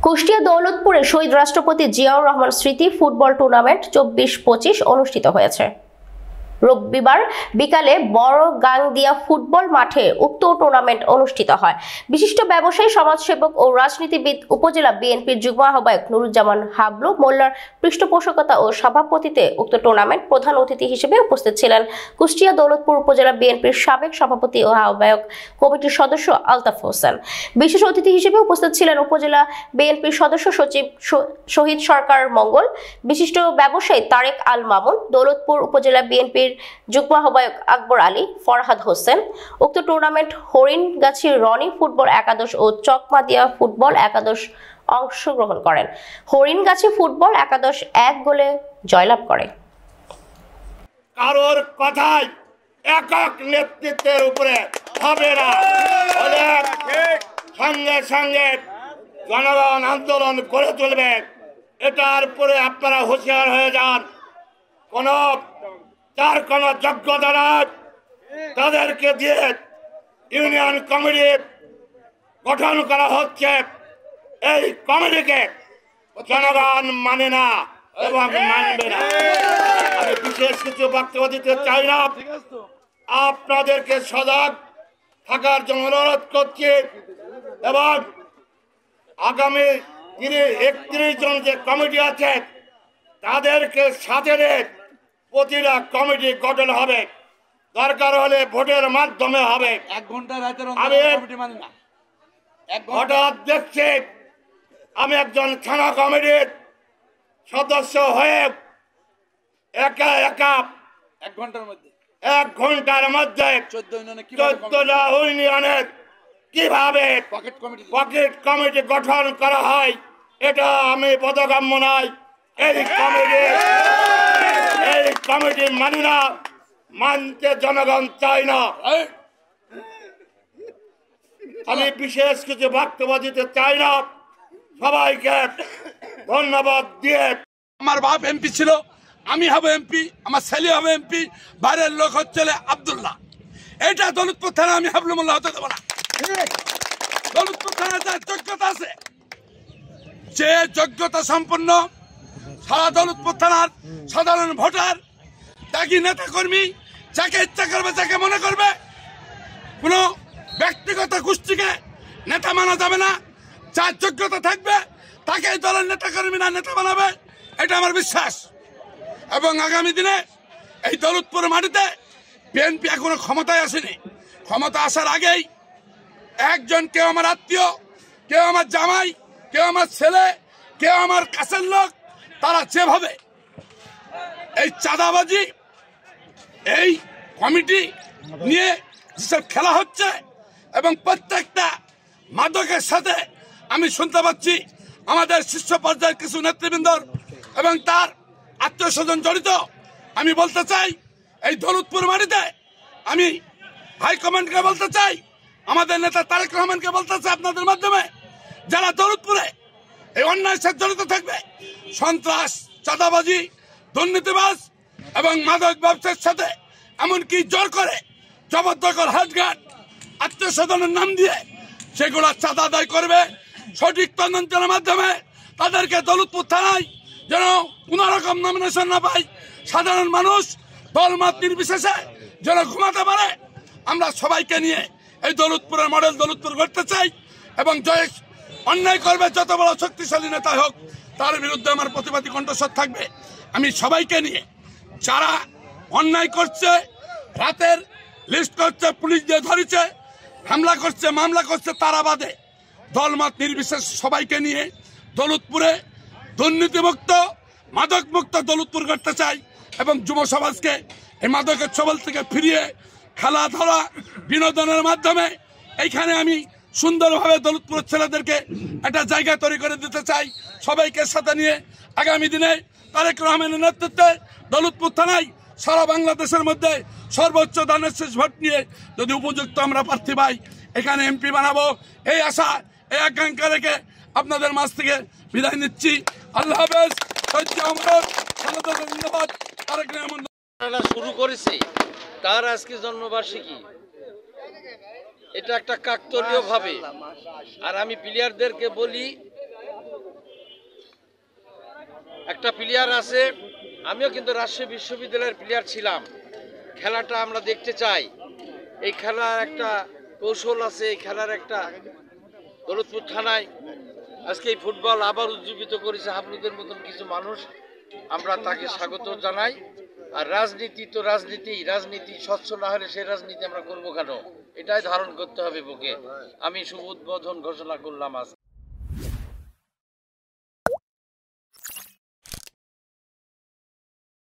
কুষ্টিয়া দৌলতপুরে শহীদ রাষ্ট্রপতি জিয়াউর রহমান স্মৃতি football tournament 24-25 অনুষ্ঠিত হয়েছে। রবিবার বিকালে বড় গাংদিয়া ফুটবল মাঠে উক্ত টুর্নামেন্ট অনুষ্ঠিত হয়। বিশিষ্ট ব্যবসায়ী, সমাজসেবক ও রাজনীতিবিদ উপজেলা বিএনপির যুগ্ম আহ্বায়ক নুরুজ্জামান হাবলু মোল্লার পৃষ্ঠপোষকতা ও সভাপতিত্বে উক্ত টুর্নামেন্ট প্রধান অতিথি হিসেবে উপস্থিত ছিলেন কুষ্টিয়া দৌলতপুর উপজেলা বিএনপির সাবেক সভাপতি ও আহ্বায়ক কমিটির সদস্য আলতাফ হোসেন। বিশেষ অতিথি হিসেবে উপস্থিত ছিলেন উপজেলা বিএনপির সদস্য সচিব শহীদ সরকার মঙ্গল, বিশিষ্ট ব্যবসায়ী তারেক আল মামুন, দৌলতপুর উপজেলা বিএনপির যুগ্ম আহ্বায়ক আকবর আলী, ফরহাদ হোসেন। উক্ত টুর্নামেন্ট হরিণগাছি রনি ফুটবল একাদশ ও চকমাদিয়া ফুটবল একাদশ অংশগ্রহণ করেন। হরিণগাছি ফুটবল একাদশ 1 গোলে জয়লাভ করে। কারোর কথাই একক নেতৃত্বের উপরে হবে না, সঙ্গে সঙ্গে জনগণ আন্দোলন করে তুলবে। এটার পরে আপনারা হুঁশিয়ার হয়ে যান। যার কোনো যোগ্যতা নাই তাদেরকে দিয়ে ইউনিয়ন কমিটি গঠন করা হচ্ছে। এই কমিটিকে জনগণ মানে না এবং মানবে না। আমি বিশেষ কিছু বক্তব্য দিতে চাই না, আপনাদেরকে সজাগ থাকার জন্য অনুরোধ করছি এবং আগামী 31 জন যে কমিটি আছে তাদেরকে সাথে প্রতিটা কমিটি গঠন হবে, দরকার হলে ভোটের মাধ্যমে হবে। 1 ঘন্টা রাতের হঠাৎ দেখছি আমি একজন থানা কমিটির সদস্য হয়ে একা 1 ঘন্টার মধ্যে 14টা ইউনিয়নের কিভাবে পকেট কমিটি গঠন করা হয় এটা আমি বোধগম্য নয়। এই কমিটি মানি না, মানতে জনগণ চায় না। আমি বিশেষ কিছু বক্তব্য দিতে চাই না। সবাইকে ধন্যবাদ দিয়ে, আমার বাপ এমপি ছিল, আমি হব এমপি, আমার ছেলে হবে এমপি, বাইরের লোক হচ্ছে আব্দুল্লাহ। এটা দৌলতপুর থানা আমি হাবলু মোল্লা হতে দেবো না। দৌলতপুর থানা যার যোগ্যতা আছে, যে যোগ্যতা সম্পন্ন সারা দৌলতপুর থানার সাধারণ ভোটার, ত্যাগী নেতা কর্মী, যাকে ইচ্ছা করবে, যাকে মনে করবে, কোনো ব্যক্তিগত গোষ্ঠীকে নেতা মানা যাবে না। যার যোগ্যতা থাকবে তাকে দলের নেতা কর্মী না নেতা বানাবে, এটা আমার বিশ্বাস। এবং আগামী দিনে এই দৌলতপুর মাটিতে বিএনপি এখনো ক্ষমতায় আসেনি। ক্ষমতা আসার আগেই একজন, কেউ আমার আত্মীয়, কেউ আমার জামাই, কেউ আমার ছেলে, কেউ আমার কাছের লোক, তারা যেভাবে এই চাঁদাবাজি, এই কমিটি নিয়ে যেসব খেলা হচ্ছে এবং প্রত্যেকটা মাদকের সাথে আমি শুনতে পাচ্ছি আমাদের শীর্ষ পর্যায়ের কিছু নেতৃবৃন্দ এবং তার আত্মীয় স্বজন জড়িত। আমি বলতে চাই, এই দৌলতপুর মাটিতে আমি হাইকমান্ডকে বলতে চাই, আমাদের নেতা তারেক রহমানকে বলতে চাই আপনাদের মাধ্যমে, যারা দৌলতপুরে এই অন্যায়ের সাথে জড়িত থাকবে, সন্ত্রাস, চাঁদাবাজি, দুর্নীতিবাজ এবং মাদক ব্যবসার সাথে এমনকি জোর করে জবরদখল, হাটঘাট, আত্মীয় স্বজনের নাম দিয়ে সেগুলা চাঁদা আদায় করবে। সঠিক তদন্তের মাধ্যমে তাদেরকে দৌলতপুর থানায় যেন কোন রকম নমিনেশন না পায়, সাধারণ মানুষ দলমত নির্বিশেষে যেন ঘুমাতে পারে। আমরা সবাইকে নিয়ে এই দৌলতপুরের মডেল দৌলতপুর করতে চাই এবং অন্যায় করবে যত বড় শক্তিশালী নেতা হোক তার বিরুদ্ধে আমার প্রতিবাদী কণ্ঠস্বর থাকবে। আমি সবাইকে নিয়ে, যারা অন্যায় করছে, রাতের লিস্ট করছে, পুলিশ দিয়ে ধরেছে, হামলা করছে, মামলা করছে, তারা বাদে দলমত নির্বিশেষ সবাইকে নিয়ে দৌলতপুরে দুর্নীতিমুক্ত, মাদক মুক্ত দৌলতপুর করতে চাই এবং যুব সমাজকে এই মাদকের ছবল থেকে ফিরিয়ে খেলাধুলা, বিনোদনের মাধ্যমে এইখানে আমি সুন্দরভাবে দৌলতপুরের ছেলেদেরকে একটা জায়গা তৈরি করে দিতে চাই। সবাইকে সাথে নিয়ে আগামী দিনে তারেক রহমানের নেতৃত্বে দৌলতপুর থানায় সারা বাংলাদেশের মধ্যে সর্বোচ্চ দানের শেষ ভোট নিয়ে যদি উপযুক্ত আমরা প্রার্থী পাই, এখানে এমপি বানাবো, এই আশা, এই আকাঙ্ক্ষা রেখে আপনাদের মাঝ থেকে বিদায় নিচ্ছি। আল্লাহ হাফেজ। ধন্যবাদ। তারেক রহমান শুরু করেছে, তার আজকে জন্মবার্ষিকী, এটা একটা কাকতালীয় ভাবে। আর আমি প্লেয়ারদেরকে বলি, একটা প্লেয়ার আছে, আমিও কিন্তু রাজশাহী বিশ্ববিদ্যালয়ের প্লেয়ার ছিলাম। খেলাটা আমরা দেখতে চাই। এই খেলার একটা কৌশল আছে, এই খেলার একটা দৌলতপুর থানায় আজকে এই ফুটবল আবার উজ্জীবিত করেছে হাবলুদের মতন কিছু মানুষ। আমরা তাকে স্বাগত জানাই। আর রাজনীতি তো রাজনীতি স্বচ্ছ না হলে সেই রাজনীতি আমরা করবো কেন? এটাই ধারণ করতে হবে বুকে। আমি শুভ উদ্বোধন ঘোষণা করলাম আজ।